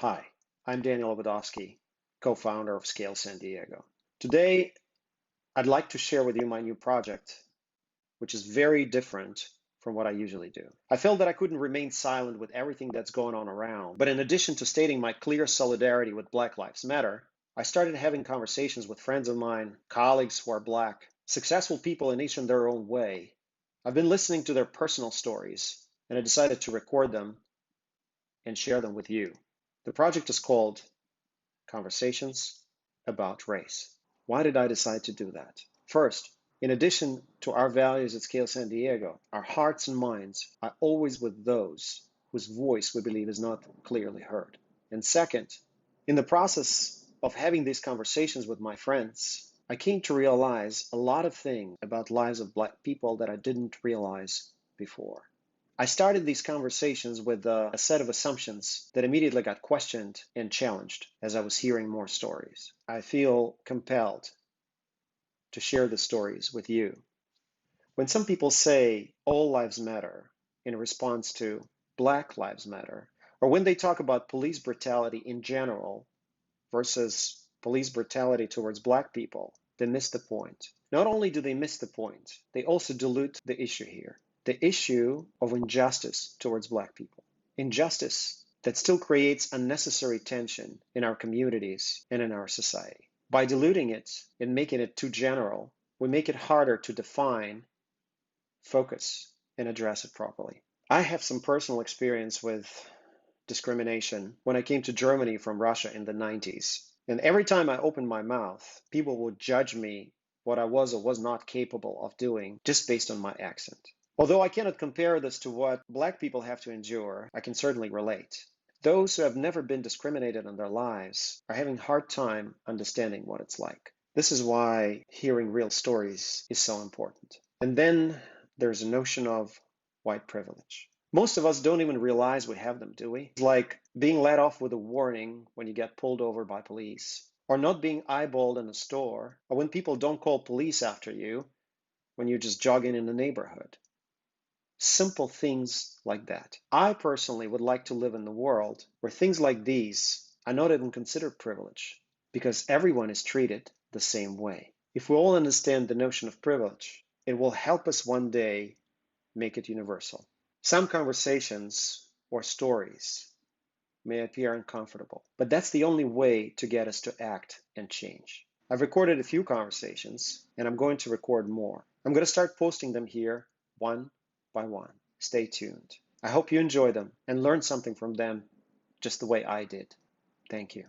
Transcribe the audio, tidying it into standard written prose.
Hi, I'm Daniel Obadovsky, co-founder of Scale San Diego. Today, I'd like to share with you my new project, which is very different from what I usually do. I felt that I couldn't remain silent with everything that's going on around, but in addition to stating my clear solidarity with Black Lives Matter, I started having conversations with friends of mine, colleagues who are Black, successful people in each in their own way. I've been listening to their personal stories, and I decided to record them and share them with you. The project is called Conversations about Race. Why did I decide to do that? First, in addition to our values at Scale San Diego, our hearts and minds are always with those whose voice we believe is not clearly heard. And second, in the process of having these conversations with my friends, I came to realize a lot of things about lives of Black people that I didn't realize before. I started these conversations with a set of assumptions that immediately got questioned and challenged as I was hearing more stories. I feel compelled to share the stories with you. When some people say all lives matter in response to Black Lives Matter, or when they talk about police brutality in general versus police brutality towards Black people, they miss the point. Not only do they miss the point, they also dilute the issue here. The issue of injustice towards Black people. Injustice that still creates unnecessary tension in our communities and in our society. By diluting it and making it too general, we make it harder to define, focus, and address it properly. I have some personal experience with discrimination when I came to Germany from Russia in the 90s. And every time I opened my mouth, people would judge me what I was or was not capable of doing just based on my accent. Although I cannot compare this to what Black people have to endure, I can certainly relate. Those who have never been discriminated in their lives are having a hard time understanding what it's like. This is why hearing real stories is so important. And then there's a notion of white privilege. Most of us don't even realize we have them, do we? It's like being let off with a warning when you get pulled over by police, or not being eyeballed in a store, or when people don't call police after you when you're just jogging in the neighborhood. Simple things like that. I personally would like to live in the world where things like these are not even considered privilege, because everyone is treated the same way. If we all understand the notion of privilege, it will help us one day make it universal. Some conversations or stories may appear uncomfortable, but that's the only way to get us to act and change. I've recorded a few conversations, and I'm going to record more. I'm going to start posting them here one by one. Stay tuned. I hope you enjoy them and learn something from them just the way I did. Thank you.